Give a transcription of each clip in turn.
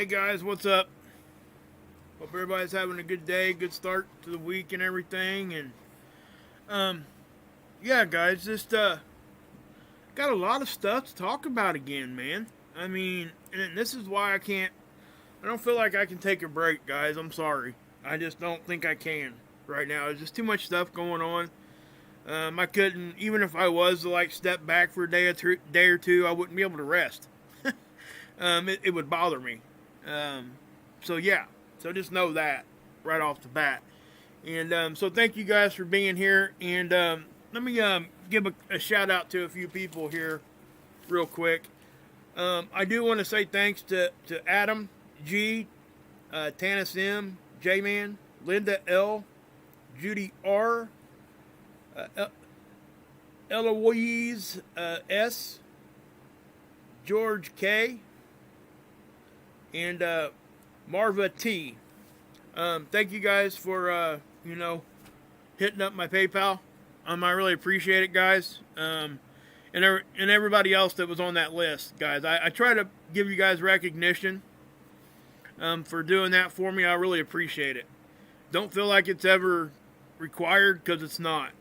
Hey guys, what's up? Hope everybody's having a good day, good start to the week and everything. And um, yeah, guys, just got a lot of stuff to talk about again, man. I mean, and this is why I can't. I don't feel like I can take a break, guys. I'm sorry. I just don't think I can right now. There's just too much stuff going on. I couldn't, even if I was to like step back for a day or two, I wouldn't be able to rest. It would bother me. Um, so yeah, so just know that right off the bat. And so thank you guys for being here. And let me give a shout out to a few people here real quick. I do want to say thanks to Adam G, Tanis M, J Man, Linda L, Judy R, Eloise S, George K, and Marva T. Thank you guys for hitting up my PayPal. I really appreciate it, guys. And everybody else that was on that list, guys. I try to give you guys recognition for doing that for me. I really appreciate it. Don't feel like it's ever required, because it's not.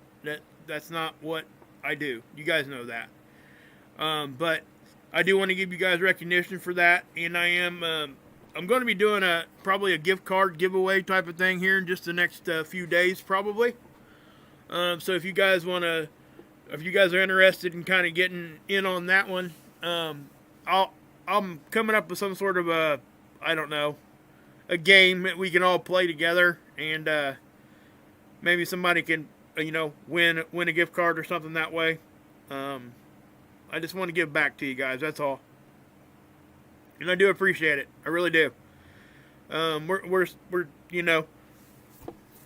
That's not what I do. You guys know that. But I do want to give you guys recognition for that, and I'm going to be doing probably a gift card giveaway type of thing here in just the next few days, probably. So if you guys are interested in kind of getting in on that one, I'm coming up with some sort of a game that we can all play together, and maybe somebody can win a gift card or something that way. I just want to give back to you guys. That's all, and I do appreciate it. I really do. We're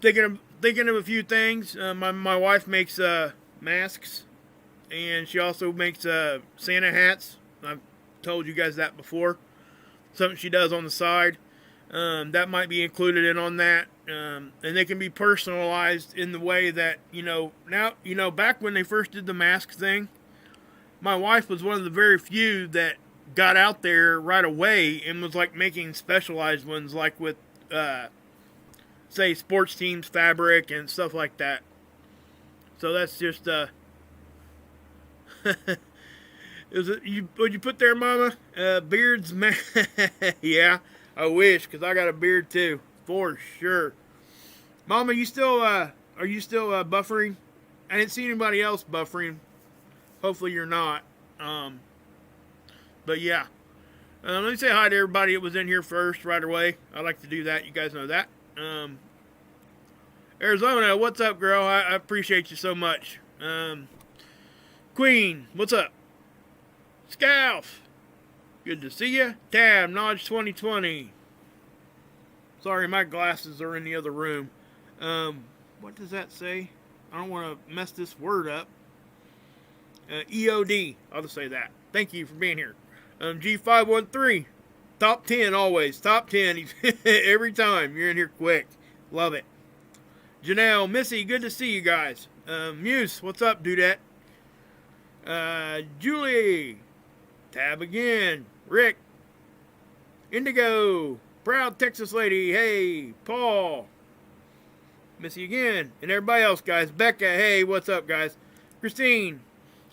thinking of a few things. My wife makes masks, and she also makes Santa hats. I've told you guys that before. Something she does on the side. That might be included in on that. And they can be personalized in the way that, now, back when they first did the mask thing, my wife was one of the very few that got out there right away and was like making specialized ones, like with, say, sports teams fabric and stuff like that. So that's just, would you put there, Mama? Beards, yeah, I wish, because I got a beard too, for sure. Mama, are you still buffering? I didn't see anybody else buffering. Hopefully you're not. But yeah. Let me say hi to everybody that was in here first right away. I like to do that. You guys know that. Arizona, what's up, girl? I appreciate you so much. Queen, what's up? Scalf, good to see you. Tab, Nodge 2020. Sorry, my glasses are in the other room. What does that say? I don't want to mess this word up. EOD, I'll just say that. Thank you for being here. G513, top 10 always. Top 10 every time. You're in here quick. Love it. Janelle, Missy, good to see you guys. Muse, what's up, dudette? Julie, Tab again. Rick, Indigo, Proud Texas Lady, hey, Paul, Missy again, and everybody else, guys. Becca, hey, what's up, guys? Christine,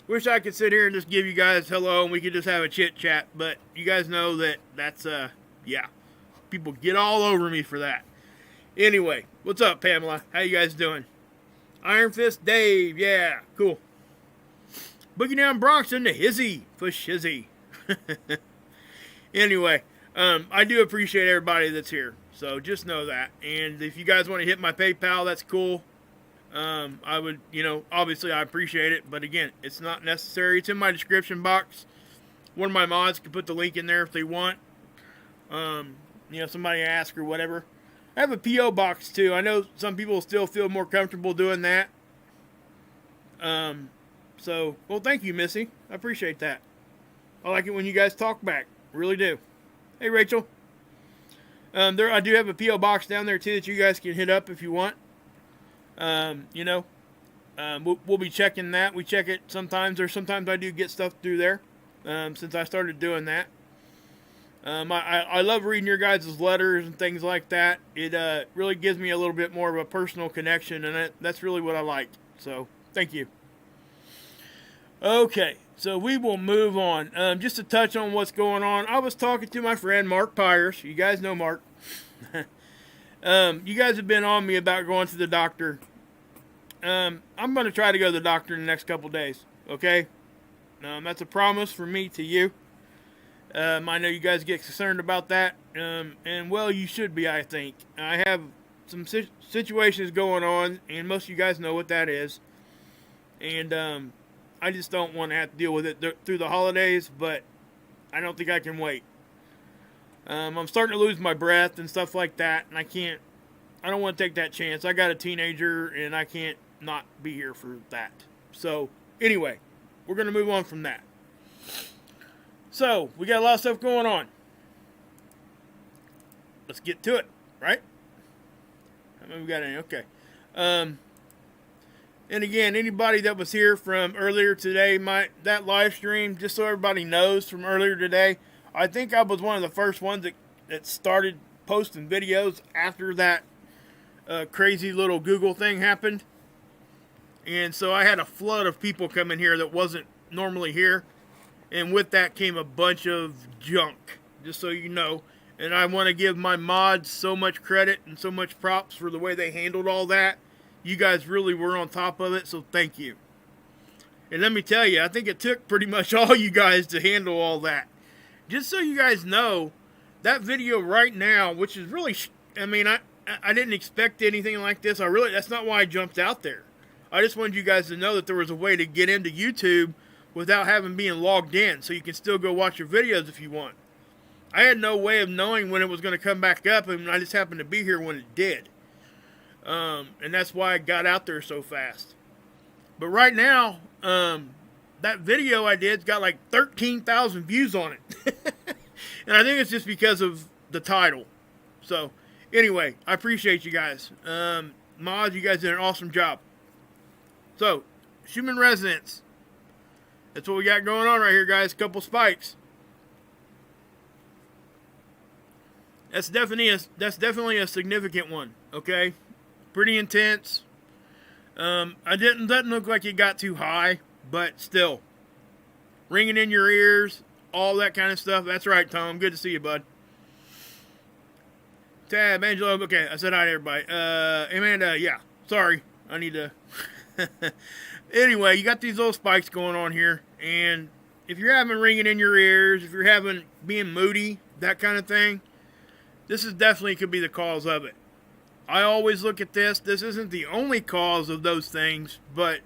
wish I could sit here and just give you guys hello and we could just have a chit chat, but you guys know that's yeah, people get all over me for that. Anyway, what's up, Pamela? How you guys doing? Iron Fist Dave, yeah, cool. Boogie Down Bronx into Hizzy for Shizzy. Anyway, I do appreciate everybody that's here, so just know that. And if you guys want to hit my PayPal, that's cool. I would, obviously I appreciate it, but again, it's not necessary. It's in my description box. One of my mods can put the link in there if they want. Somebody ask or whatever. I have a P.O. box too. I know some people still feel more comfortable doing that. So, well, thank you, Missy. I appreciate that. I like it when you guys talk back. Really do. Hey, Rachel. I do have a P.O. box down there too that you guys can hit up if you want. We'll be checking that. We check it sometimes, or sometimes I do get stuff through there. Since I started doing that. I love reading your guys' letters and things like that. It really gives me a little bit more of a personal connection, and that's really what I like. So, thank you. Okay, so we will move on. Just to touch on what's going on, I was talking to my friend Mark Pyers. You guys know Mark. You guys have been on me about going to the doctor. I'm going to try to go to the doctor in the next couple days, okay? That's a promise from me to you. I know you guys get concerned about that, and well, you should be, I think. I have some situations going on, and most of you guys know what that is. And I just don't want to have to deal with it through the holidays, but I don't think I can wait. I'm starting to lose my breath and stuff like that, and I don't want to take that chance. I got a teenager, and I can't not be here for that. So, anyway, we're going to move on from that. So, we got a lot of stuff going on. Let's get to it, right? How many we got in? Okay. And again, anybody that was here from earlier today, that live stream, just so everybody knows from earlier today, I think I was one of the first ones that started posting videos after that crazy little Google thing happened. And so I had a flood of people come in here that wasn't normally here. And with that came a bunch of junk, just so you know. And I want to give my mods so much credit and so much props for the way they handled all that. You guys really were on top of it, so thank you. And let me tell you, I think it took pretty much all you guys to handle all that. Just so you guys know, that video right now, which is really, I didn't expect anything like this. That's not why I jumped out there. I just wanted you guys to know that there was a way to get into YouTube without having being logged in, so you can still go watch your videos if you want. I had no way of knowing when it was going to come back up, and I just happened to be here when it did. And that's why I got out there so fast. But right now, that video I did's got like 13,000 views on it. And I think it's just because of the title. So, anyway, I appreciate you guys. Mods, you guys did an awesome job. So, Schumann resonance. That's what we got going on right here, guys. A couple spikes. That's definitely a significant one. Okay, pretty intense. Doesn't look like it got too high, but still, ringing in your ears, all that kind of stuff. That's right, Tom. Good to see you, bud. Tab, Angelo. Okay, I said hi to everybody. Amanda. Yeah. Sorry, I need to. Anyway, you got these little spikes going on here, and if you're having ringing in your ears, if you're having being moody, that kind of thing, this is definitely could be the cause of it. I always look at this. This isn't the only cause of those things, but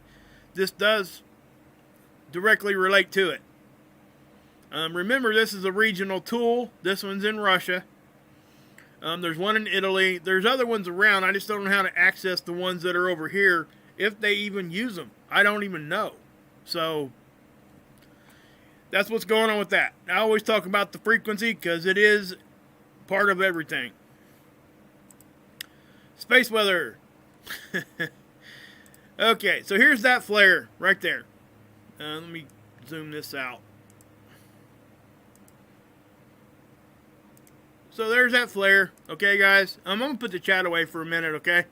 this does directly relate to it. Remember, this is a regional tool. This one's in Russia. There's one in Italy. There's other ones around. I just don't know how to access the ones that are over here, if they even use them. I don't even know. So, that's what's going on with that. I always talk about the frequency because it is part of everything. Space weather. Okay, so here's that flare right there. Let me zoom this out. So there's that flare. Okay, guys. I'm going to put the chat away for a minute, okay?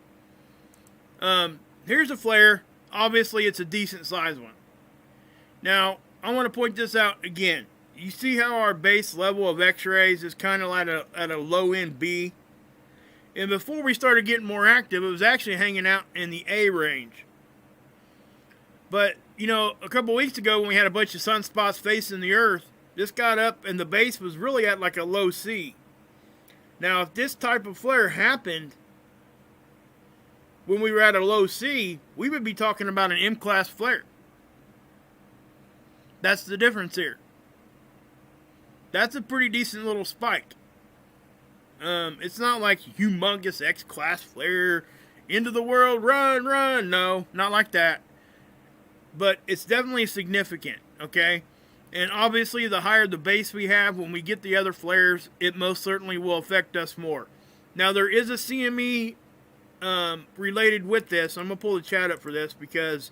Here's a flare. Obviously, it's a decent size one. Now, I want to point this out again. You see how our base level of X-rays is kind of at a low end B? And before we started getting more active, it was actually hanging out in the A range. But, you know, a couple weeks ago when we had a bunch of sunspots facing the Earth, this got up and the base was really at like a low C. Now, if this type of flare happened when we were at a low C, we would be talking about an M-class flare. That's the difference here. That's a pretty decent little spike. It's not like humongous X-class flare, end of the world, run, run. No, not like that. But it's definitely significant, okay? And obviously, the higher the base we have, when we get the other flares, it most certainly will affect us more. Now, there is a CME related with this. I'm going to pull the chat up for this because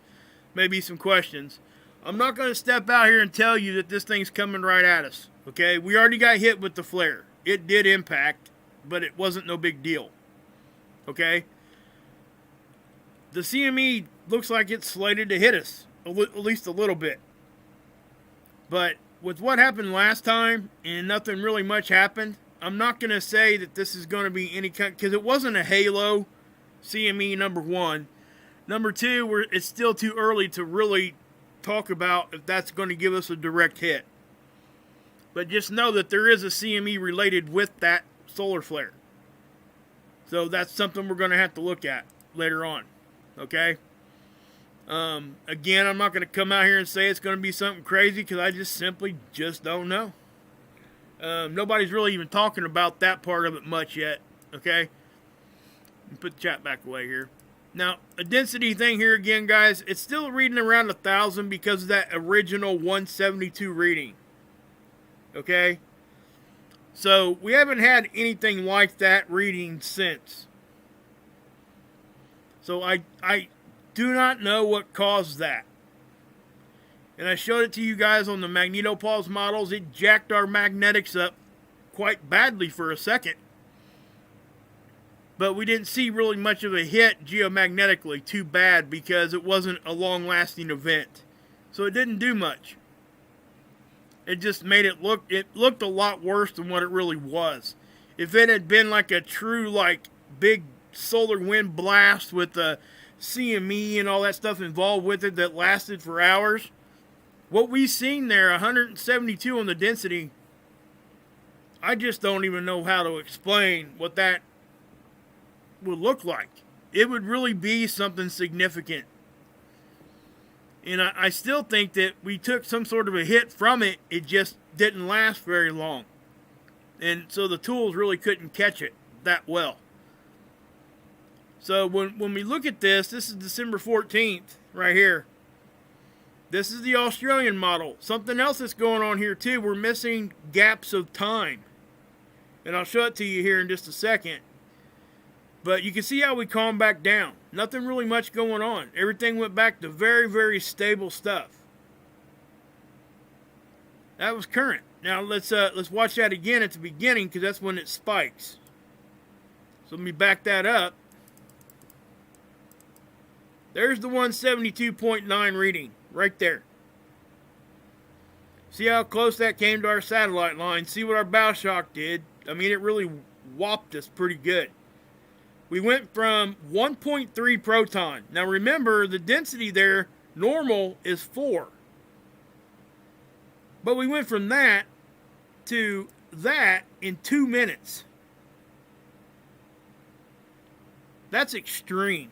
maybe some questions. I'm not going to step out here and tell you that this thing's coming right at us. Okay, we already got hit with the flare. It did impact, but it wasn't no big deal. Okay, the CME looks like it's slated to hit us, at least a little bit. But with what happened last time and nothing really much happened, I'm not going to say that this is going to be any kind, because it wasn't a halo CME, number one. Number two, it's still too early to really talk about if that's going to give us a direct hit. But just know that there is a CME related with that solar flare. So that's something we're going to have to look at later on. Okay? Again, I'm not going to come out here and say it's going to be something crazy because I just simply don't know. Nobody's really even talking about that part of it much yet. Okay? Put the chat back away here. Now, a density thing here again, guys. It's still reading around 1,000 because of that original 172 reading. Okay? So, we haven't had anything like that reading since. So, I do not know what caused that. And I showed it to you guys on the Magnetosphere models. It jacked our magnetics up quite badly for a second. But we didn't see really much of a hit geomagnetically too bad because it wasn't a long-lasting event. So it didn't do much. It just made it looked a lot worse than what it really was. If it had been like a true like big solar wind blast with the CME and all that stuff involved with it that lasted for hours, what we've seen there, 172 on the density, I just don't even know how to explain what that would look like. It would really be something significant. And I still think that we took some sort of a hit from it. It just didn't last very long. And so the tools really couldn't catch it that well. So when we look at this is December 14th right here. This is the Australian model. Something else that's going on here too. We're missing gaps of time. And I'll show it to you here in just a second. But you can see how we calmed back down. Nothing really much going on. Everything went back to very, very stable stuff. That was current. Now let's watch that again at the beginning because that's when it spikes. So let me back that up. There's the 172.9 reading right there. See how close that came to our satellite line. See what our bow shock did. I mean, it really whopped us pretty good. We went from 1.3 proton. Now remember, the density there, normal, is 4. But we went from that to that in 2 minutes. That's extreme.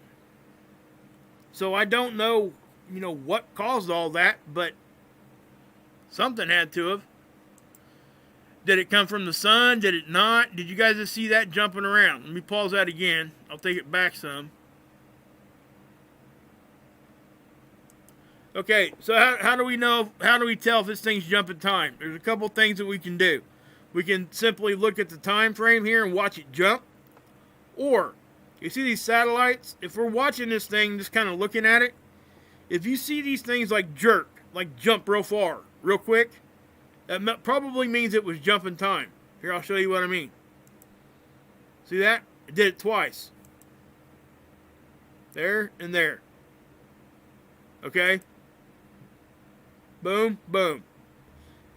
So I don't know, what caused all that, but something had to have. Did it come from the sun? Did it not? Did you guys just see that jumping around? Let me pause that again. I'll take it back some. Okay, so how do we know, how do we tell if this thing's jumping time? There's a couple things that we can do. We can simply look at the time frame here and watch it jump. Or, you see these satellites? If we're watching this thing, just kind of looking at it, if you see these things like jerk, like jump real far, real quick, that probably means it was jumping time. Here, I'll show you what I mean. See that? It did it twice. There and there. Okay? Boom, boom.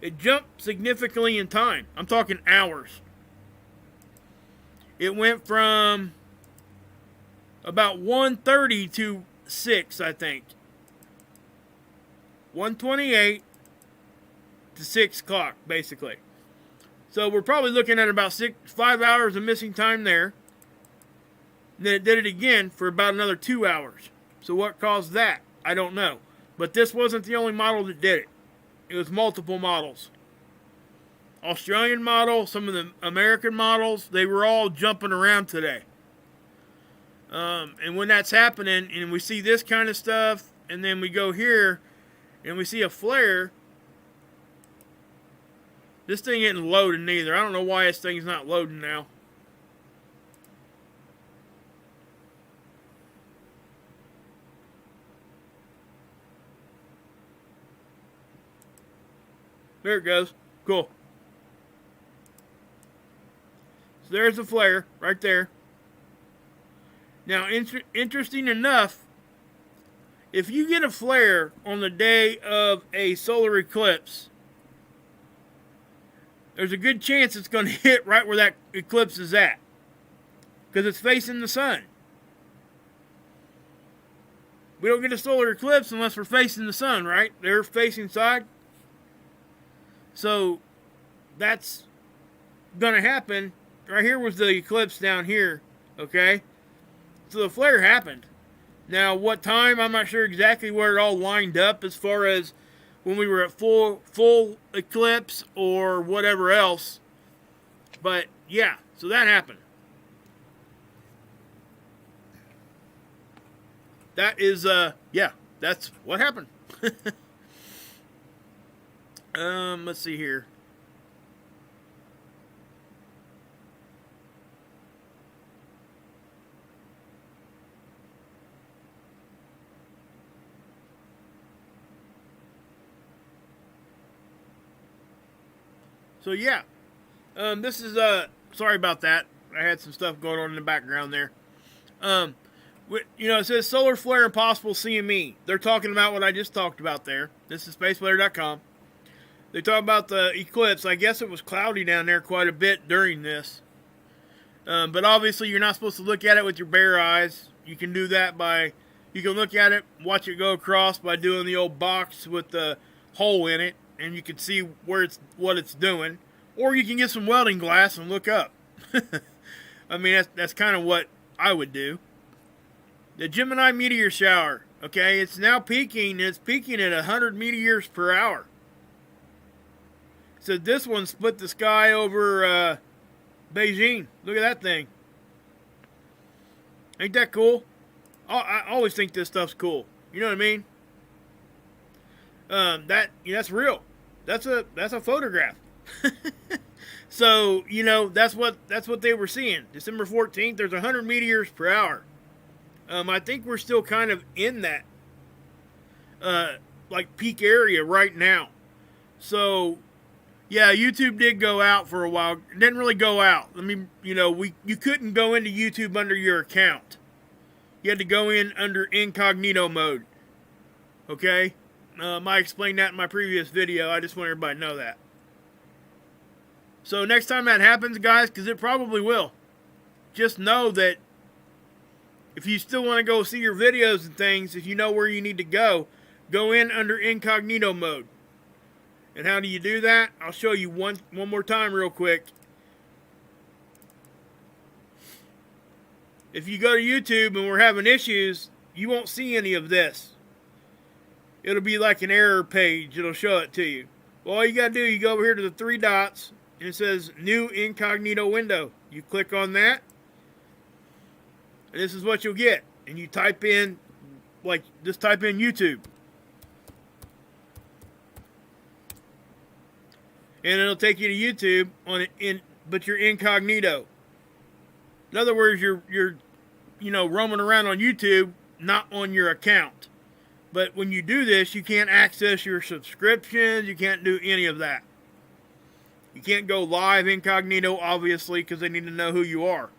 It jumped significantly in time. I'm talking hours. It went from about 1:30 to 6, I think. 1:28 to 6 o'clock, basically. So we're probably looking at about 5 hours of missing time there. And then it did it again for about another 2 hours. So what caused that? I don't know. But this wasn't the only model that did it. It was multiple models. Australian model, some of the American models, they were all jumping around today. And when that's happening, and we see this kind of stuff, and then we go here, and we see a flare, this thing isn't loading either. I don't know why this thing's not loading now. There it goes. Cool. So there's the flare right there. Now, interesting enough, if you get a flare on the day of a solar eclipse, there's a good chance it's going to hit right where that eclipse is at, because it's facing the sun. We don't get a solar eclipse unless we're facing the sun, right? They're facing side. So that's going to happen. Right here was the eclipse down here, okay? So the flare happened. Now, what time? I'm not sure exactly where it all lined up as far as when we were at full eclipse or whatever else. But, yeah, so that happened. That is, yeah, that's what happened. Let's see here. So yeah, this is sorry about that. I had some stuff going on in the background there. You know, it says solar flare and possible CME. They're talking about what I just talked about there. This is spaceweather.com. They talk about the eclipse. I guess it was cloudy down there quite a bit during this. But obviously you're not supposed to look at it with your bare eyes. You can do that by, you can look at it, watch it go across by doing the old box with the hole in it, and you can see where what it's doing. Or you can get some welding glass and look up. I mean, that's kind of what I would do. The Gemini meteor shower, okay, it's now peaking. It's peaking at 100 meteors per hour. So this one split the sky over Beijing. Look at that thing. Ain't that cool? I always think this stuff's cool. You know what I mean? That's real. That's a photograph. So, you know, that's what they were seeing. December 14th, there's 100 meteors per hour. I think we're still kind of in that like peak area right now. So, yeah, YouTube did go out for a while. It didn't really go out. I mean, you know, you couldn't go into YouTube under your account. You had to go in under incognito mode. Okay? I explained that in my previous video. I just want everybody to know that. So next time that happens, guys, because it probably will, just know that if you still want to go see your videos and things, if you know where you need to go in under incognito mode. And how do you do that? I'll show you one more time real quick. If you go to YouTube and we're having issues, you won't see any of this. It'll be like an error page. It'll show it to you. Well, all you got to do, you go over here to the three dots, and it says New Incognito Window. You click on that, and this is what you'll get. And you type in, just type in YouTube. And it'll take you to YouTube, but you're incognito. In other words, you're roaming around on YouTube, not on your account. But when you do this, you can't access your subscriptions. You can't do any of that. You can't go live incognito, obviously, because they need to know who you are.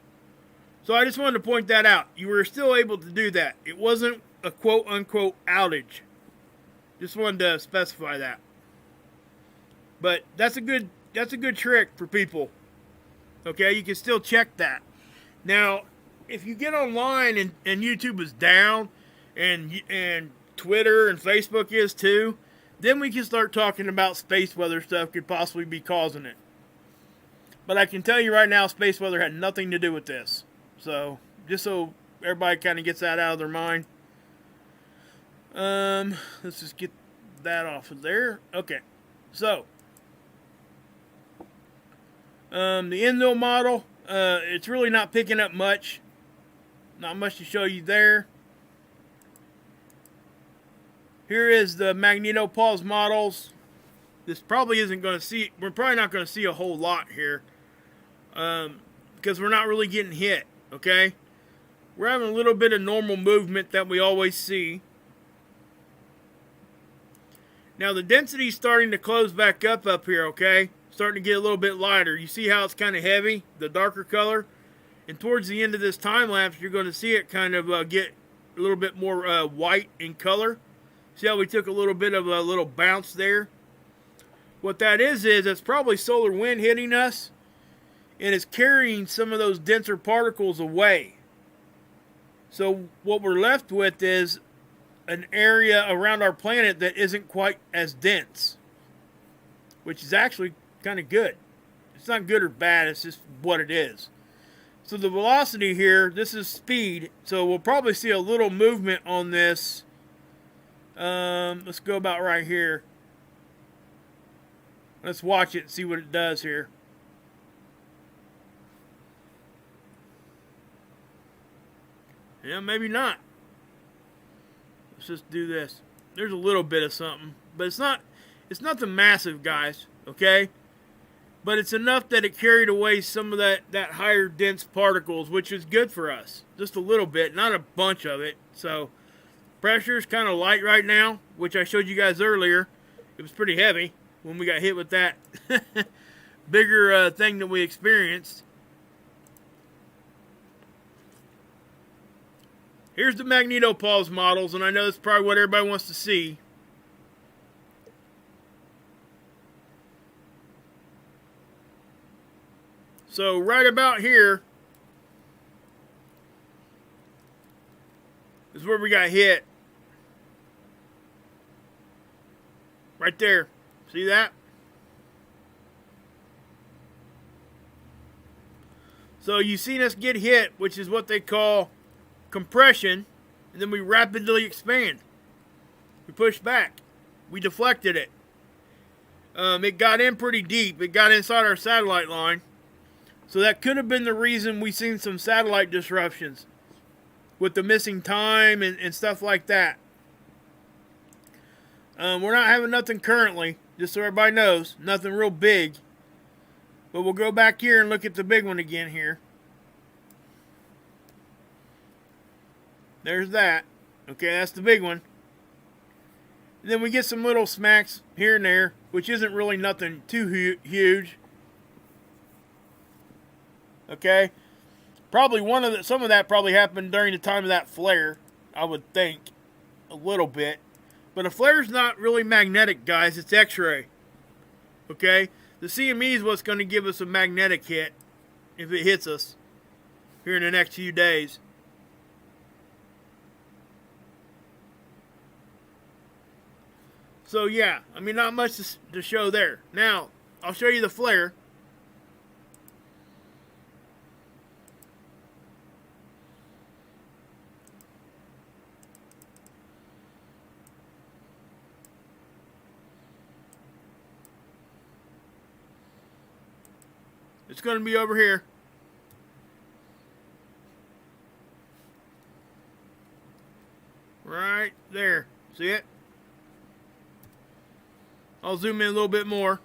So I just wanted to point that out. You were still able to do that. It wasn't a quote-unquote outage. Just wanted to specify that. But that's a good trick for people. Okay, you can still check that. Now, if you get online and YouTube is down, and Twitter and Facebook is too, then we can start talking about space weather stuff could possibly be causing it. But I can tell you right now, space weather had nothing to do with this. So, just so everybody kind of gets that out of their mind. Let's just get that off of there. Okay, so the Enzo model, it's really not picking up much. Not much to show you there. Here is the Magnetosphere models. This probably isn't going to see, we're probably not going to see a whole lot here. Because we're not really getting hit, okay? We're having a little bit of normal movement that we always see. Now the density is starting to close back up here, okay? Starting to get a little bit lighter. You see how it's kind of heavy, the darker color? And towards the end of this time lapse, you're going to see it kind of get a little bit more white in color. See how we took a little bit of a little bounce there? What that is it's probably solar wind hitting us, and it's carrying some of those denser particles away. So what we're left with is an area around our planet that isn't quite as dense, which is actually kind of good. It's not good or bad, it's just what it is. So the velocity here, this is speed, so we'll probably see a little movement on this. Let's go about right here. Let's watch it and see what it does here. Yeah, maybe not. Let's just do this. There's a little bit of something, but it's nothing massive, guys, okay? But it's enough that it carried away some of that higher dense particles, which is good for us. Just a little bit, not a bunch of it. So pressure is kind of light right now, which I showed you guys earlier. It was pretty heavy when we got hit with that bigger thing that we experienced. Here's the magnetopause models, and I know that's probably what everybody wants to see. So right about here is where we got hit. Right there. See that? So you've seen us get hit, which is what they call compression, and then we rapidly expand. We push back. We deflected it. It got in pretty deep. It got inside our satellite line. So that could have been the reason we've seen some satellite disruptions with the missing time and stuff like that. We're not having nothing currently, just so everybody knows. Nothing real big. But we'll go back here and look at the big one again here. There's that. Okay, that's the big one. And then we get some little smacks here and there, which isn't really nothing too huge. Okay, probably some of that probably happened during the time of that flare, I would think, a little bit. But a flare's not really magnetic, guys. It's X-ray. Okay, the CME is what's going to give us a magnetic hit if it hits us here in the next few days. So yeah, I mean, not much to show there. Now, I'll show you the flare. It's going to be over here. Right there. See it? I'll zoom in a little bit more.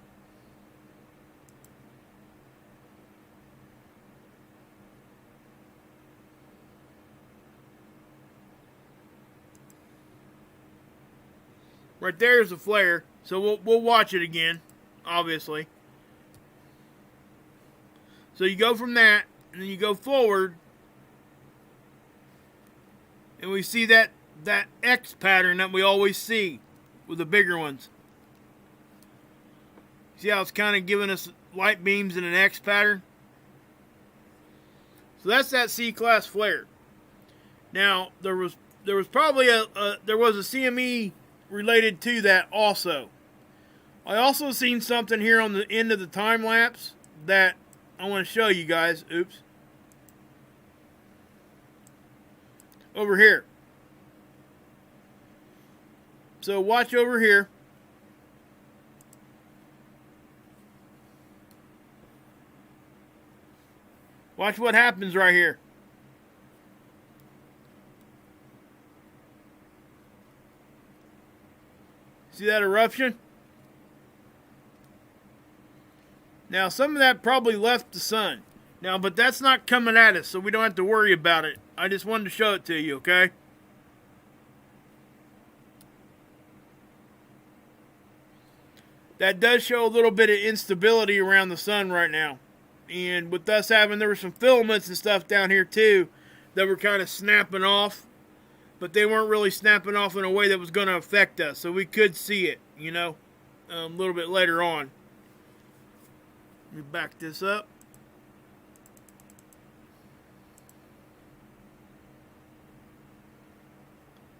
Right there is the flare. So we'll watch it again, obviously. So you go from that, and then you go forward, and we see that X pattern that we always see with the bigger ones. See how it's kind of giving us light beams in an X pattern? So that's that C-class flare. Now there was probably a CME related to that also. I also seen something here on the end of the time lapse that I want to show you guys. Oops. Over here. So watch over here. Watch what happens right here. See that eruption? Now, some of that probably left the sun. Now, but that's not coming at us, so we don't have to worry about it. I just wanted to show it to you, okay? that does show a little bit of instability around the sun right now. And with us having, there were some filaments and stuff down here too that were kind of snapping off, but they weren't really snapping off in a way that was going to affect us. So we could see it, you know, a little bit later on. Let me back this up.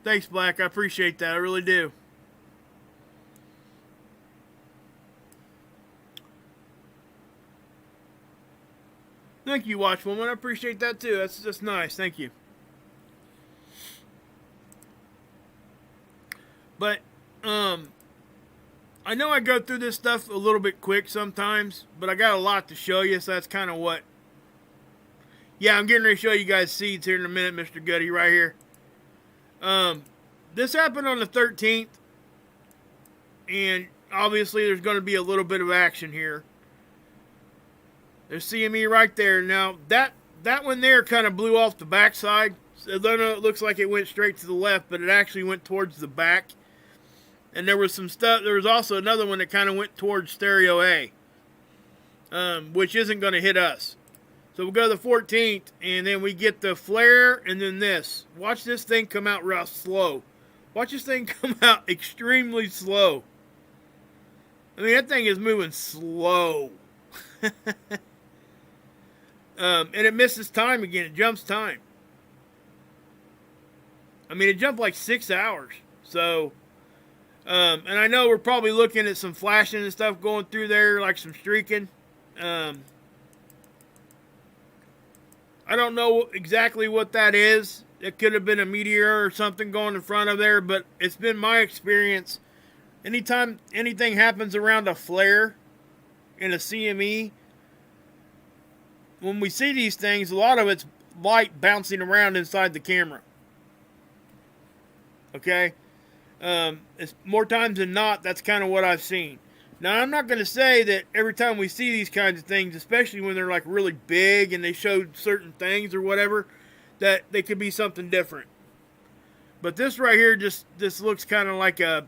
Thanks, Black. I appreciate that. I really do. Thank you, Watchwoman. I appreciate that too. That's nice. Thank you. But I know I go through this stuff a little bit quick sometimes, but I got a lot to show you, so that's kind of what. Yeah, I'm getting ready to show you guys seeds here in a minute, Mr. Goody, right here. This happened on the 13th, and obviously there's going to be a little bit of action here. There's CME right there. Now, that one there kind of blew off the backside. So it looks like it went straight to the left, but it actually went towards the back. And there was some stuff. There was also another one that kind of went towards stereo A, which isn't going to hit us. So we'll go to the 14th, and then we get the flare, and then this. Watch this thing come out real slow. Watch this thing come out extremely slow. I mean, that thing is moving slow. And it misses time again. It jumps time. I mean, it jumped like 6 hours. So, and I know we're probably looking at some flashing and stuff going through there, like some streaking. I don't know exactly what that is. It could have been a meteor or something going in front of there, but it's been my experience. Anytime anything happens around a flare in a CME, when we see these things, a lot of it's light bouncing around inside the camera. Okay? It's more times than not, that's kind of what I've seen. Now, I'm not going to say that every time we see these kinds of things, especially when they're like really big and they show certain things or whatever, that they could be something different. But this right here this looks kind of like a,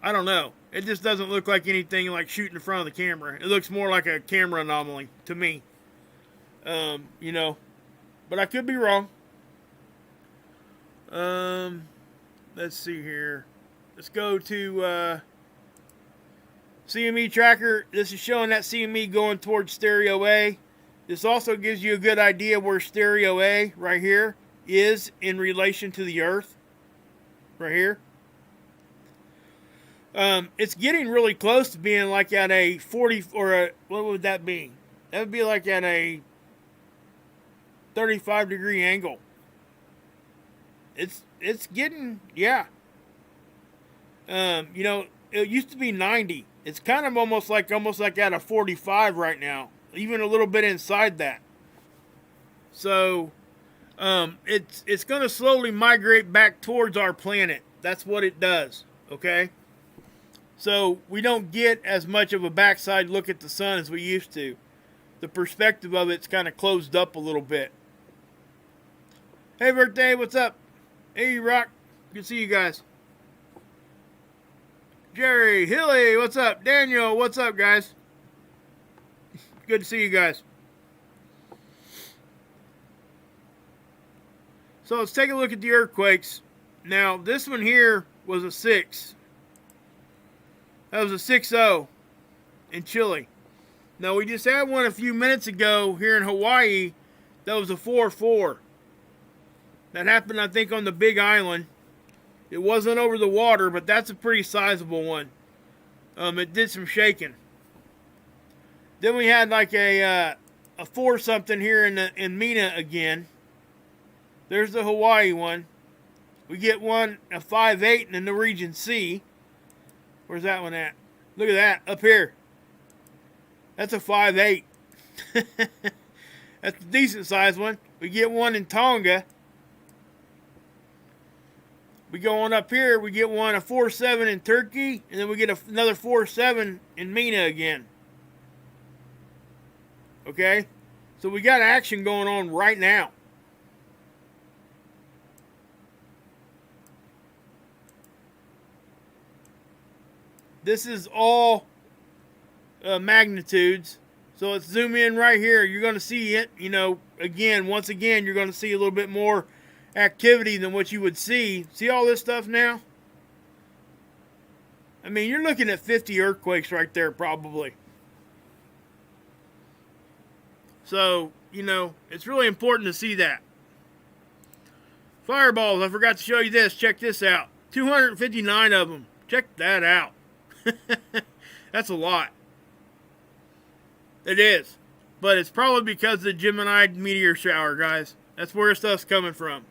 I don't know. It just doesn't look like anything like shooting in front of the camera. It looks more like a camera anomaly to me. You know, but I could be wrong. Let's see here. Let's go to CME tracker. This is showing that CME going towards stereo A. This also gives you a good idea where stereo A right here is in relation to the Earth. Right here. It's getting really close to being like at a 40, or a, what would that be? That would be like at a 35-degree angle. It's getting, yeah. You know, it used to be 90. It's kind of almost like at a 45 right now, even a little bit inside that. So, it's going to slowly migrate back towards our planet. That's what it does. Okay. So we don't get as much of a backside look at the sun as we used to. The perspective of it's kind of closed up a little bit. Hey, birthday, what's up? Hey, Rock, good to see you guys. Jerry, Hilly, what's up? Daniel, what's up, guys? Good to see you guys. So let's take a look at the earthquakes. Now, this one here was a 6. That was a 6-0 in Chile. Now, we just had one a few minutes ago here in Hawaii. That was a 4-4. That happened, I think, on the Big Island. It wasn't over the water, but that's a pretty sizable one. It did some shaking. Then we had like a 4-something here in Mina again. There's the Hawaii one. We get one, a 5-8 in the Norwegian Sea. Where's that one at? Look at that, up here. That's a 5-8. That's a decent sized one. We get one in Tonga. We go on up here, we get one, a 4-7 in Turkey, and then we get another 4-7 in Mina again. Okay? So we got action going on right now. this is all magnitudes. So let's zoom in right here. You're going to see it, you know, once again, you're going to see a little bit more activity than what you would see. See all this stuff now? I mean, you're looking at 50 earthquakes right there, probably. So, you know, it's really important to see that. Fireballs, I forgot to show you this. Check this out. 259 of them. Check that out. That's a lot. It is. But it's probably because of the Gemini meteor shower, guys. That's where stuff's coming from.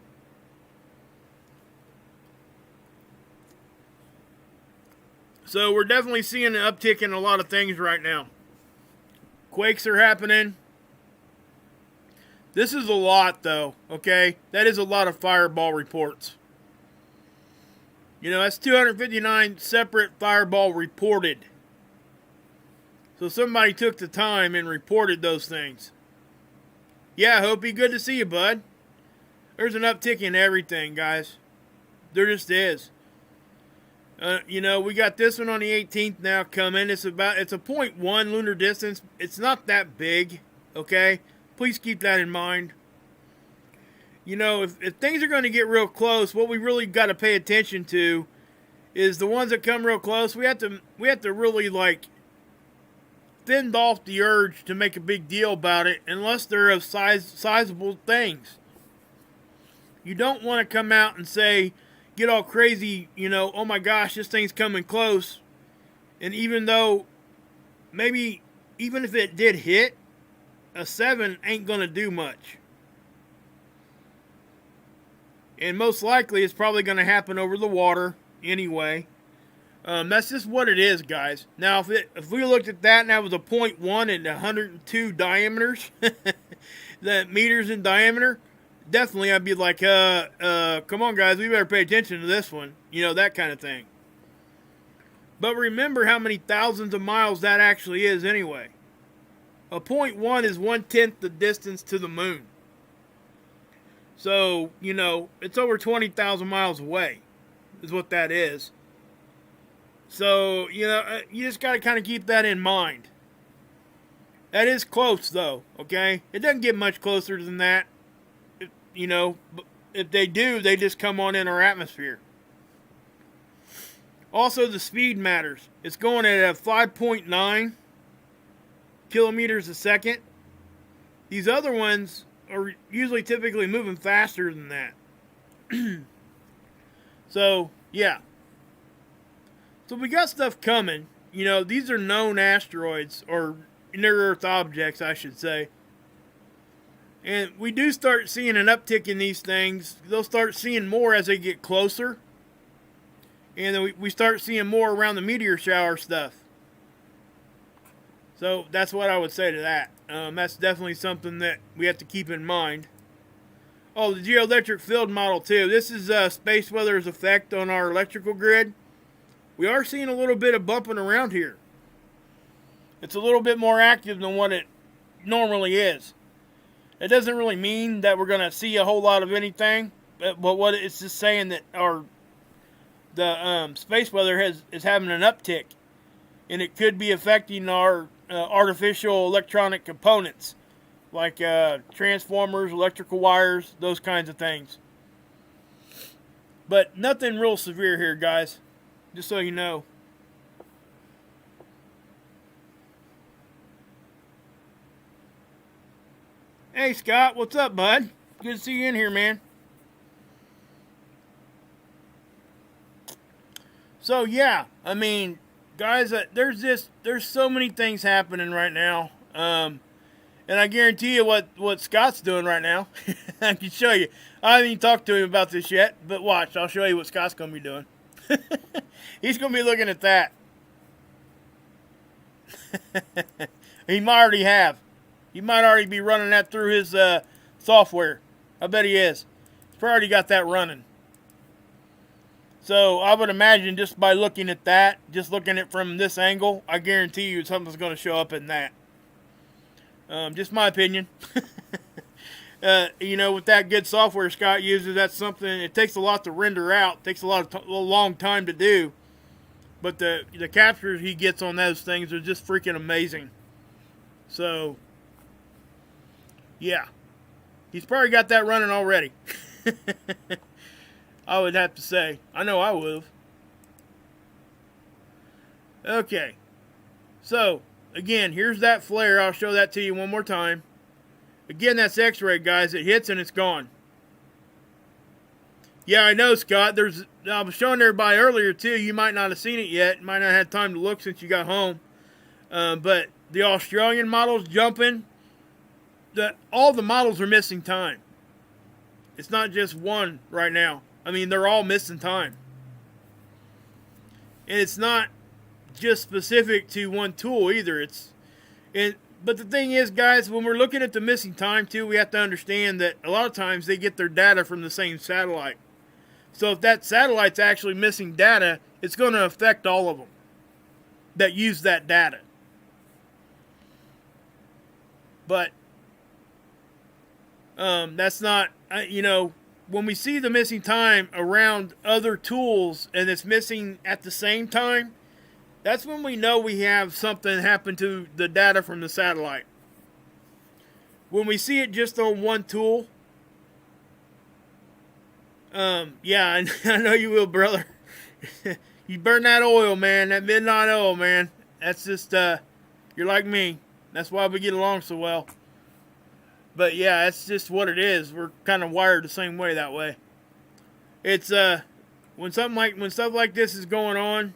So we're definitely seeing an uptick in a lot of things right now. Quakes are happening. This is a lot, though, okay? That is a lot of fireball reports. You know, that's 259 separate fireball reported. So somebody took the time and reported those things. Yeah, Hopi, good to see you, bud. There's an uptick in everything, guys. There just is. You know, we got this one on the 18th now coming. It's a 0.1 lunar distance. It's not that big, okay? Please keep that in mind. You know, if things are going to get real close, what we really got to pay attention to is the ones that come real close. We have to really, like, fend off the urge to make a big deal about it unless they're of sizable things. You don't want to come out and say, get all crazy, you know, oh my gosh, this thing's coming close. And even though, maybe, even if it did hit, a 7 ain't going to do much. And most likely it's probably going to happen over the water anyway. That's just what it is, guys. Now, if we looked at that and that was a 0.1 and 102 diameters, that meters in diameter, definitely I'd be like, come on, guys, we better pay attention to this one. You know, that kind of thing. But remember how many thousands of miles that actually is anyway. A 0.1 is 1/10 the distance to the moon. So, you know, it's over 20,000 miles away is what that is. So, you know, you just got to kind of keep that in mind. That is close, though, okay? It doesn't get much closer than that. You know, if they do, they just come on in our atmosphere. Also, the speed matters. It's going at a 5.9 kilometers a second. These other ones are usually typically moving faster than that. So, yeah. So we got stuff coming. You know, these are known asteroids, or near-Earth objects, I should say. And we do start seeing an uptick in these things. They'll start seeing more as they get closer. And then we start seeing more around the meteor shower stuff. So that's what I would say to that. That's definitely something that we have to keep in mind. Oh, the geoelectric field model too. This is space weather's effect on our electrical grid. We are seeing a little bit of bumping around here. It's a little bit more active than what it normally is. It doesn't really mean that we're going to see a whole lot of anything, but what it's just saying that the space weather is having an uptick, and it could be affecting our artificial electronic components, like transformers, electrical wires, those kinds of things. But nothing real severe here, guys, just so you know. Hey, Scott, what's up, bud? Good to see you in here, man. So, yeah, I mean, guys, there's so many things happening right now. And I guarantee you what Scott's doing right now. I can show you. I haven't even talked to him about this yet, but watch, I'll show you what Scott's going to be doing. He's going to be looking at that. He might already have. He might already be running that through his software. I bet he is. He's probably already got that running. So I would imagine just by looking at that, just looking at it from this angle, I guarantee you something's going to show up in that. Just my opinion. You know, with that good software Scott uses, that's something, it takes a lot to render out. It takes a long time to do. But the captures he gets on those things are just freaking amazing. So, yeah. He's probably got that running already. I would have to say. I know I would have. Okay. So, again, here's that flare. I'll show that to you one more time. Again, that's X-ray, guys. It hits and it's gone. Yeah, I know, Scott. I was showing everybody earlier, too. You might not have seen it yet. You might not have had time to look since you got home. But the Australian model's jumping. All the models are missing time. It's not just one right now. I mean, they're all missing time. And it's not just specific to one tool either. But the thing is, guys, when we're looking at the missing time, too, we have to understand that a lot of times they get their data from the same satellite. So if that satellite's actually missing data, it's going to affect all of them that use that data. But that's not, when we see the missing time around other tools and it's missing at the same time, that's when we know we have something happen to the data from the satellite. When we see it just on one tool, yeah, I know you will, brother. You burn that oil, man, that midnight oil, man. That's just, you're like me. That's why we get along so well. But yeah, that's just what it is. We're kind of wired the same way that way. It's, when stuff like this is going on,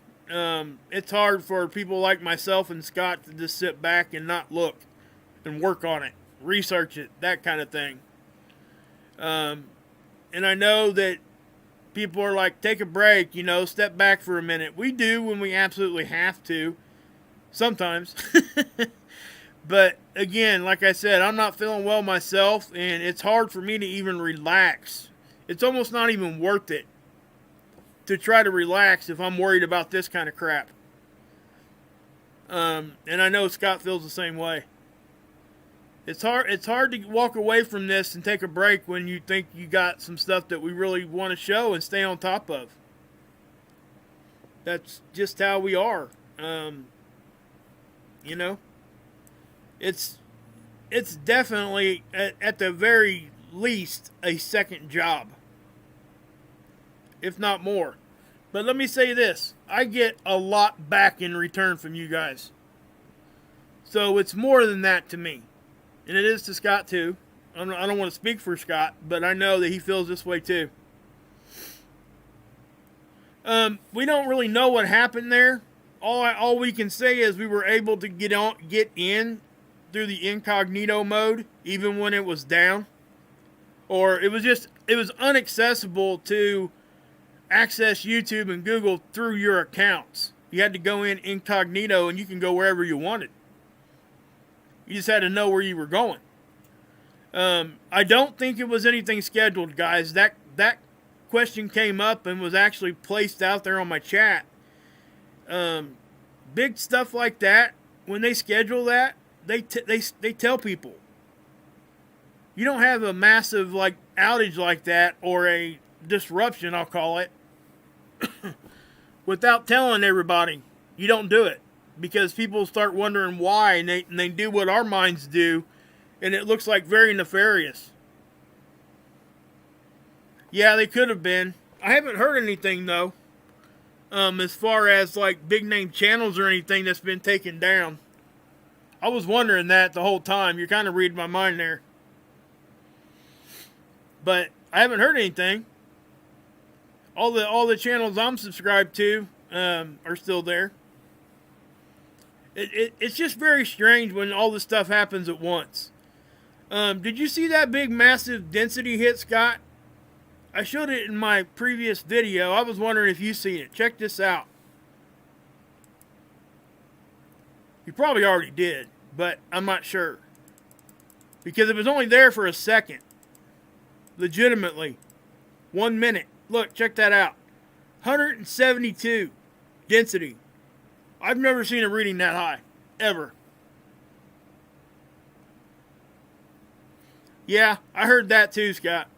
it's hard for people like myself and Scott to just sit back and not look and work on it, research it, that kind of thing. And I know that people are like, take a break, step back for a minute. We do when we absolutely have to, sometimes. But again, like I said, I'm not feeling well myself, and it's hard for me to even relax. It's almost not even worth it to try to relax if I'm worried about this kind of crap. And I know Scott feels the same way. It's hard to walk away from this and take a break when you think you got some stuff that we really want to show and stay on top of. That's just how we are. It's definitely, at the very least, a second job. If not more. But let me say this. I get a lot back in return from you guys. So it's more than that to me. And it is to Scott too. I don't want to speak for Scott, but I know that he feels this way too. We don't really know what happened there. All we can say is we were able to get in through the incognito mode, even when it was down. Or it was unaccessible to access YouTube and Google through your accounts. You had to go in incognito and you can go wherever you wanted. You just had to know where you were going. I don't think it was anything scheduled, guys. That question came up and was actually placed out there on my chat. Big stuff like that, when they schedule that, they tell people. You don't have a massive outage like that, or a disruption, I'll call it, without telling everybody. You don't do it. Because people start wondering why, and they do what our minds do, and it looks like very nefarious. Yeah, they could have been. I haven't heard anything, though, as far as big name channels or anything that's been taken down. I was wondering that the whole time. You're kind of reading my mind there. But I haven't heard anything. All the channels I'm subscribed to are still there. It's just very strange when all this stuff happens at once. Did you see that big massive density hit, Scott? I showed it in my previous video. I was wondering if you've seen it. Check this out. You probably already did, but I'm not sure. Because it was only there for a second. Legitimately. 1 minute. Look, check that out. 172 density. I've never seen a reading that high. Ever. Yeah, I heard that too, Scott.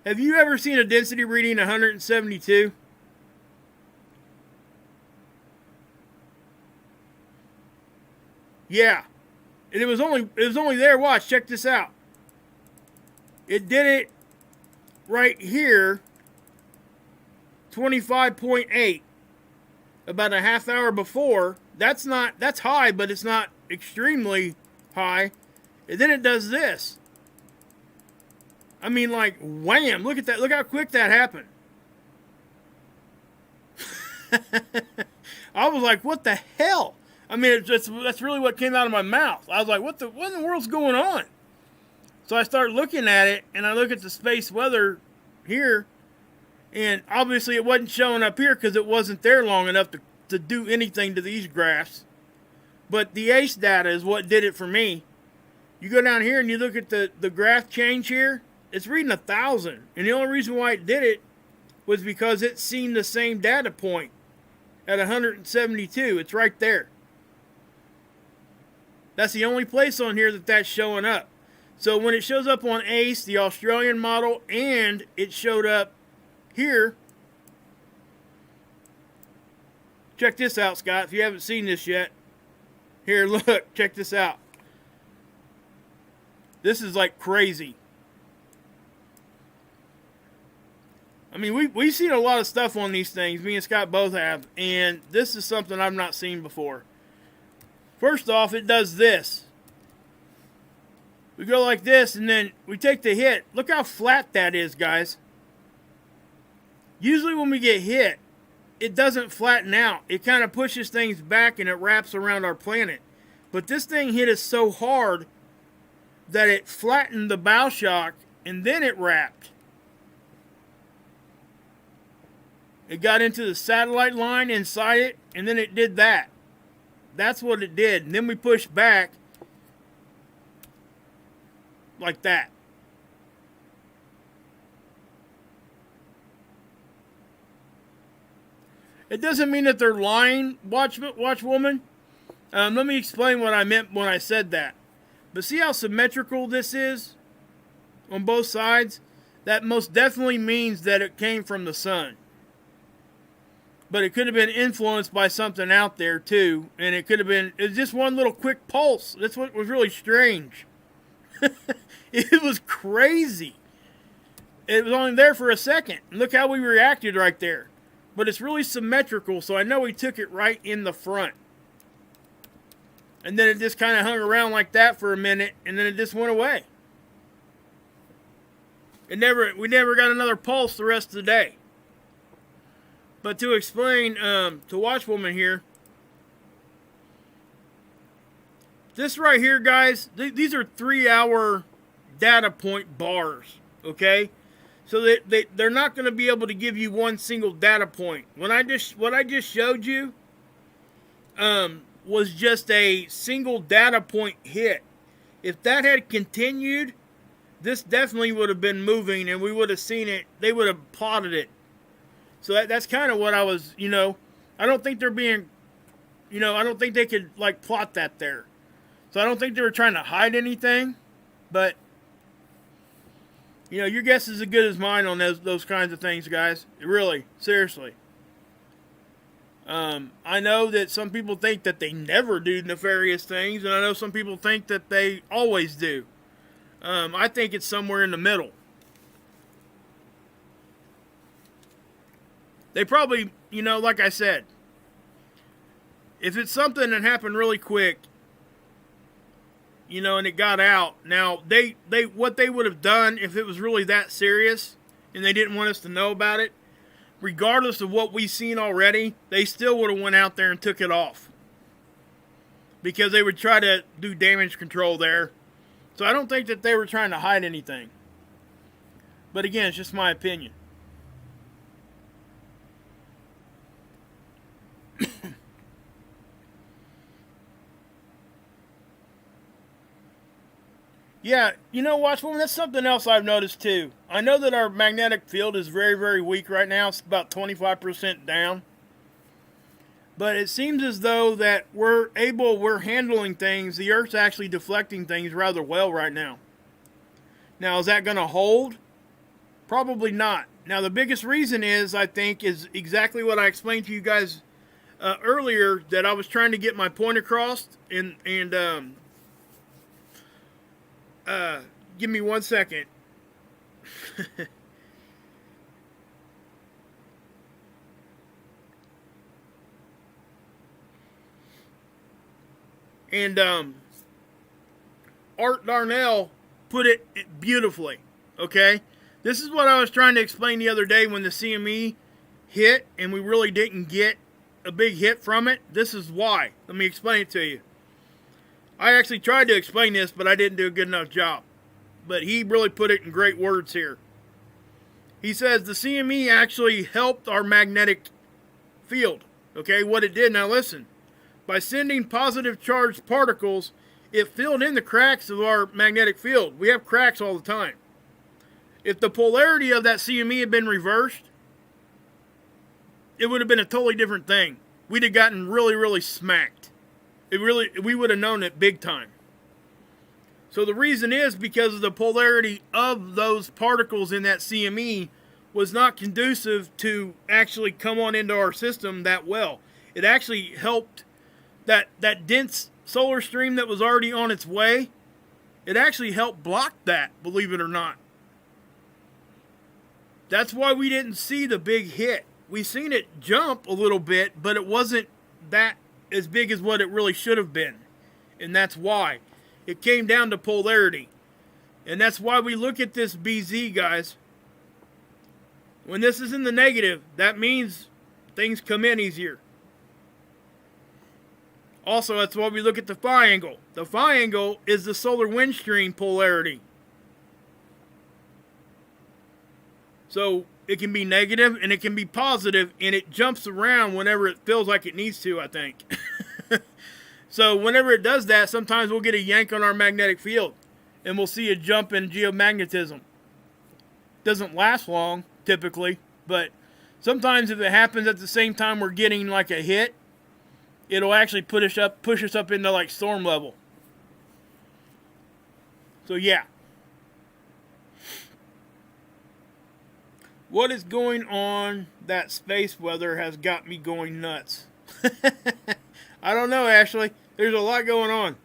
Have you ever seen a density reading 172? Yeah. And it was only there. Watch, check this out. It did it right here, 25.8. About a half hour before. That's high, but it's not extremely high. And then it does this. I mean, like, wham! Look at that. Look how quick that happened. I was like, what the hell? I mean, that's really what came out of my mouth. I was like, what in the world's going on? So I start looking at it, and I look at the space weather here, and obviously it wasn't showing up here because it wasn't there long enough to do anything to these graphs. But the ACE data is what did it for me. You go down here and you look at the graph change here, it's reading 1,000. And the only reason why it did it was because it's seen the same data point at 172. It's right there. That's the only place on here that's showing up. So when it shows up on ACE, the Australian model, and it showed up here. Check this out, Scott, if you haven't seen this yet. Here, look, check this out. This is like crazy. I mean, we've seen a lot of stuff on these things. Me and Scott both have. And this is something I've not seen before. First off, it does this. We go like this, and then we take the hit. Look how flat that is, guys. Usually when we get hit, it doesn't flatten out. It kind of pushes things back, and it wraps around our planet. But this thing hit us so hard that it flattened the bow shock, and then it wrapped. It got into the satellite line inside it, and then it did that. That's what it did. And then we pushed back like that. It doesn't mean that they're lying, watchwoman. Let me explain what I meant when I said that. But see how symmetrical this is on both sides? That most definitely means that it came from the sun. But it could have been influenced by something out there too. And it was just one little quick pulse. That's what was really strange. It was crazy. It was only there for a second. And look how we reacted right there. But it's really symmetrical, so I know we took it right in the front. And then it just kind of hung around like that for a minute, and then it just went away. We never got another pulse the rest of the day. But to explain to Watchwoman here, this right here, guys, these are 3-hour data point bars, okay? So they're not going to be able to give you one single data point. What I just showed you was just a single data point hit. If that had continued, this definitely would have been moving, and we would have seen it. They would have plotted it. So that's kind of what I was, I don't think they're being, I don't think they could, like, plot that there. So I don't think they were trying to hide anything, but, your guess is as good as mine on those kinds of things, guys. Really, seriously. I know that some people think that they never do nefarious things, and I know some people think that they always do. I think it's somewhere in the middle. They probably, like I said, if it's something that happened really quick, and it got out. Now, what they would have done if it was really that serious and they didn't want us to know about it, regardless of what we've seen already, they still would have went out there and took it off. Because they would try to do damage control there. So I don't think that they were trying to hide anything. But again, it's just my opinion. Yeah, Watchwoman, that's something else I've noticed too. I know that our magnetic field is very, very weak right now. It's about 25% down. But it seems as though that we're handling things. The Earth's actually deflecting things rather well right now. Now, is that going to hold? Probably not. Now, the biggest reason I think, is exactly what I explained to you guys earlier that I was trying to get my point across, and give me 1 second. And Art Darnell put it beautifully. Okay, this is what I was trying to explain the other day when the CME hit and we really didn't get a big hit from it. This is why. Let me explain it to you. I actually tried to explain this, but I didn't do a good enough job. But he really put it in great words here. He says the CME actually helped our magnetic field. Okay, what it did, now listen. By sending positive charged particles, it filled in the cracks of our magnetic field. We have cracks all the time. If the polarity of that CME had been reversed, it would have been a totally different thing. We'd have gotten really, really smacked. We would have known it big time. So the reason is because of the polarity of those particles in that CME was not conducive to actually come on into our system that well. It actually helped that dense solar stream that was already on its way. It actually helped block that, believe it or not. That's why we didn't see the big hit. We seen it jump a little bit, but it wasn't that as big as what it really should have been. And that's why. It came down to polarity. And that's why we look at this BZ, guys. When this is in the negative, that means things come in easier. Also, that's why we look at the phi angle. The phi angle is the solar wind stream polarity. So it can be negative and it can be positive, and it jumps around whenever it feels like it needs to, I think. So whenever it does that, sometimes we'll get a yank on our magnetic field, and we'll see a jump in geomagnetism. Doesn't last long, typically, but sometimes if it happens at the same time we're getting like a hit, it'll actually push us up into like storm level. So yeah. What is going on? That space weather has got me going nuts. I don't know, Ashley. There's a lot going on.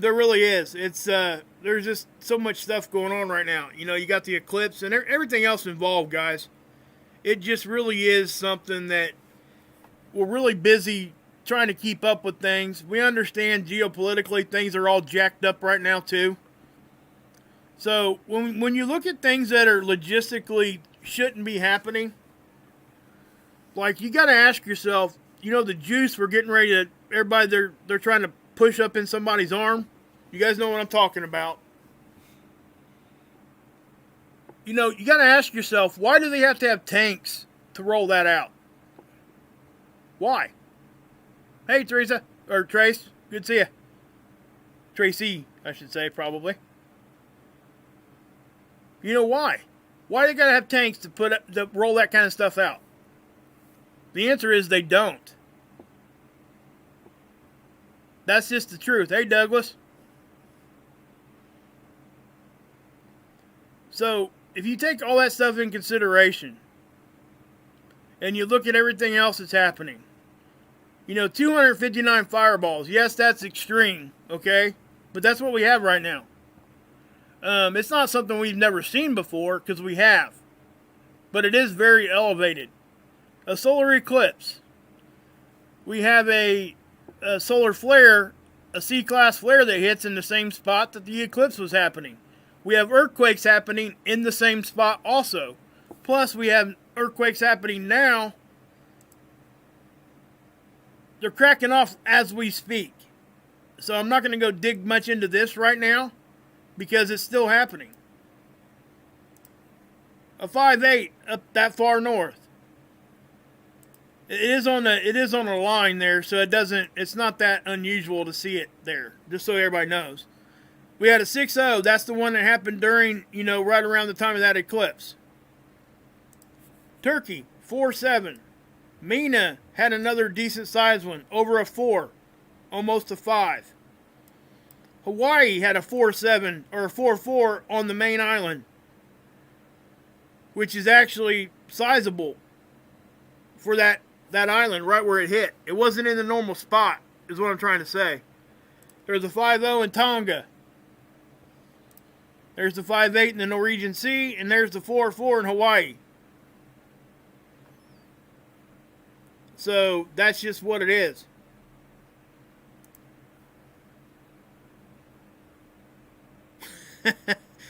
There really is. There's just so much stuff going on right now. You know, you got the eclipse and everything else involved, guys. It just really is something that we're really busy trying to keep up with things. We understand geopolitically things are all jacked up right now too. So when you look at things that are logistically shouldn't be happening, like you got to ask yourself, you know, the juice we're getting ready to, everybody they're trying to push up in somebody's arm. You guys know what I'm talking about. You know, you got to ask yourself, why do they have to have tanks to roll that out? Why? Hey, Teresa, or Trace, good to see you. Tracy, I should say, probably. You know why? Why they gotta have tanks to roll that kind of stuff out? The answer is they don't. That's just the truth. Hey, Douglas. So, if you take all that stuff in consideration, and you look at everything else that's happening, you know, 259 fireballs. Yes, that's extreme, okay? But that's what we have right now. It's not something we've never seen before, because we have. But it is very elevated. A solar eclipse. We have a solar flare, a C-class flare that hits in the same spot that the eclipse was happening. We have earthquakes happening in the same spot also. Plus, we have earthquakes happening now. They're cracking off as we speak. So I'm not going to go dig much into this right now, because it's still happening. A 5.8 up that far north. It is on a line there, so it's not that unusual to see it there, just so everybody knows. We had a 6.0, that's the one that happened during, you know, right around the time of that eclipse. Turkey, 4.7. Mina had another decent sized one, over a 4, almost a 5. Hawaii had a 4.7 or a 4.4 on the main island, which is actually sizable for that that island right where it hit. It wasn't in the normal spot, is what I'm trying to say. There's a 5-0 in Tonga. There's the 5-8 in the Norwegian Sea, and there's the 4-4 in Hawaii. So that's just what it is.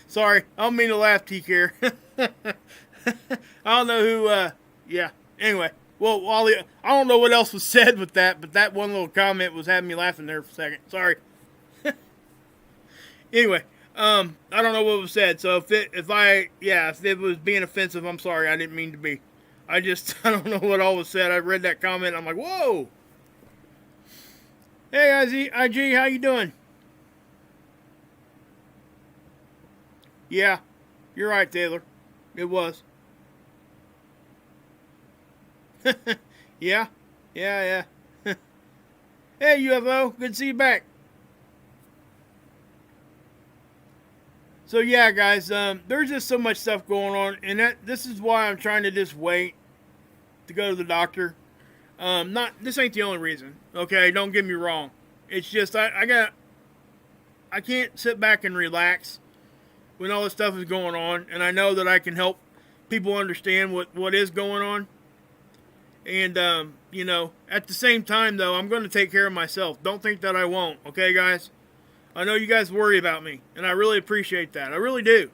Sorry, I don't mean to laugh, T-Care. I don't know who, yeah. Anyway, well, I don't know what else was said with that, but that one little comment was having me laughing there for a second. Sorry. Anyway, I don't know what was said, so if it was being offensive, I'm sorry, I didn't mean to be. I don't know what all was said. I read that comment, I'm like, whoa! Hey, IG, how you doing? Yeah, you're right, Taylor. It was. Yeah. Hey, UFO, good to see you back. So yeah, guys, there's just so much stuff going on, and this is why I'm trying to just wait to go to the doctor. This ain't the only reason. Okay, don't get me wrong. It's just I can't sit back and relax when all this stuff is going on, and I know that I can help people understand what is going on. And at the same time though, I'm going to take care of myself. Don't think that I won't. Okay, guys. I know you guys worry about me, and I really appreciate that. I really do.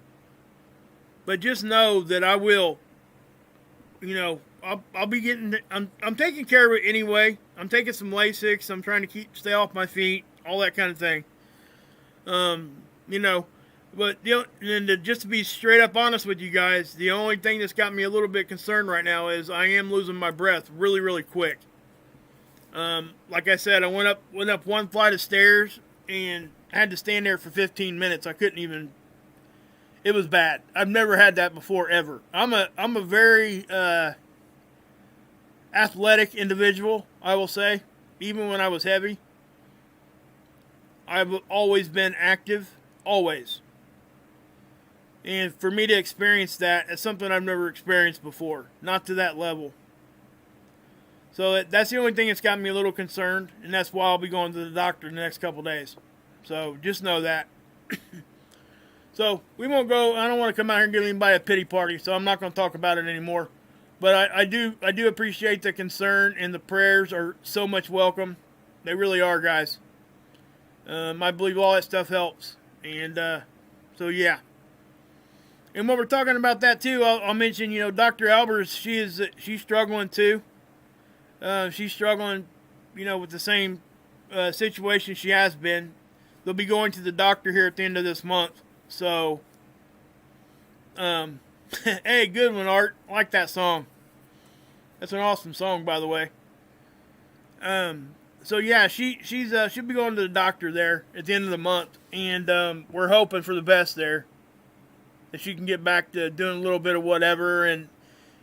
But just know that I will, I'll be getting, I'm taking care of it anyway. I'm taking some Lasix. I'm trying to stay off my feet, all that kind of thing. But just to be straight up honest with you guys, the only thing that's got me a little bit concerned right now is I am losing my breath really, really quick. Like I said, I went up one flight of stairs and had to stand there for 15 minutes. I couldn't even. It was bad. I've never had that before ever. I'm a very athletic individual, I will say. Even when I was heavy, I've always been active, always. And for me to experience that is something I've never experienced before, not to that level. So that's the only thing that's got me a little concerned, and that's why I'll be going to the doctor in the next couple days. So just know that. So we won't go. I don't want to come out here and give anybody a pity party, so I'm not going to talk about it anymore. But I do appreciate the concern, and the prayers are so much welcome. They really are, guys. I believe all that stuff helps, and so yeah. And when we're talking about that too, I'll mention Dr. Albers. She's struggling too. She's struggling, with the same situation she has been. They'll be going to the doctor here at the end of this month. So, hey, good one, Art. I like that song. That's an awesome song, by the way. So yeah, she'll be going to the doctor there at the end of the month, and we're hoping for the best there, that she can get back to doing a little bit of whatever, and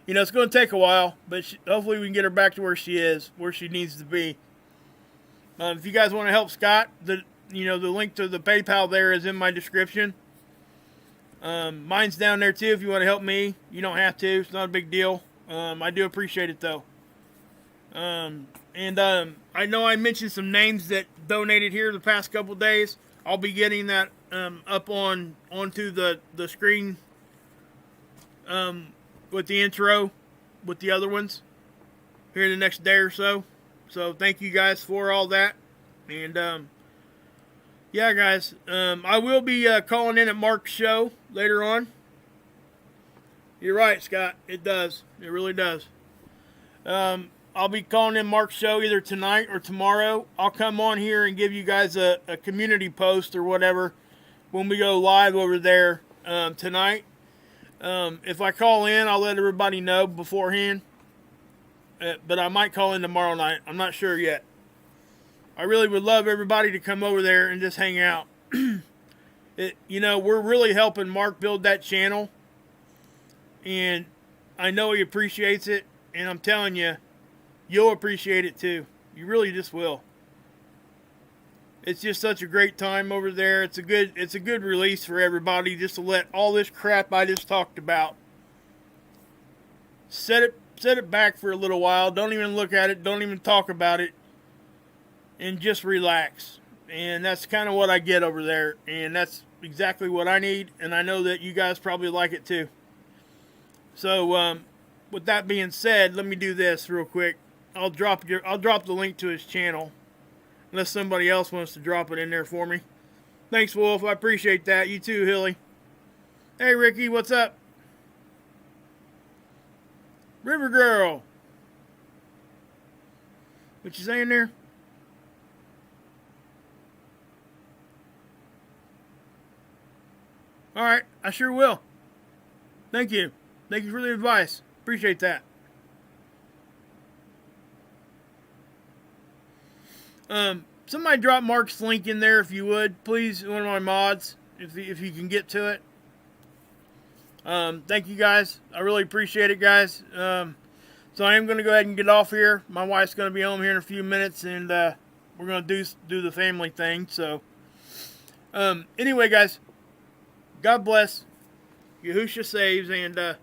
it's going to take a while, but hopefully we can get her back to where she needs to be. If you guys want to help Scott, the link to the PayPal there is in my description. Mine's down there too. If you want to help me, you don't have to. It's not a big deal. I do appreciate it though. I know I mentioned some names that donated here the past couple days. I'll be getting that up onto the screen with the intro with the other ones here in the next day or so. So thank you guys for all that. And yeah, guys, I will be calling in at Mark's show later on. You're right, Scott. It does. It really does. I'll be calling in Mark's show either tonight or tomorrow. I'll come on here and give you guys a community post or whatever when we go live over there tonight. If I call in, I'll let everybody know beforehand. But I might call in tomorrow night. I'm not sure yet. I really would love everybody to come over there and just hang out. We're really helping Mark build that channel. And I know he appreciates it. And I'm telling you, you'll appreciate it too. You really just will. It's just such a great time over there. It's a good release for everybody just to let all this crap I just talked about set set it back for a little while. Don't even look at it. Don't even talk about it. And just relax. And that's kind of what I get over there. And that's exactly what I need. And I know that you guys probably like it too. So, with that being said, let me do this real quick. I'll drop the link to his channel. Unless somebody else wants to drop it in there for me. Thanks, Wolf. I appreciate that. You too, Hilly. Hey, Ricky. What's up? River Girl. What you saying there? Alright, I sure will. Thank you. Thank you for the advice. Appreciate that. Somebody drop Mark's link in there if you would, please. One of my mods, if you can get to it. Thank you guys. I really appreciate it, guys. So I am going to go ahead and get off here. My wife's going to be home here in a few minutes, and we're going to do the family thing. So anyway, guys, God bless. Yahusha saves, and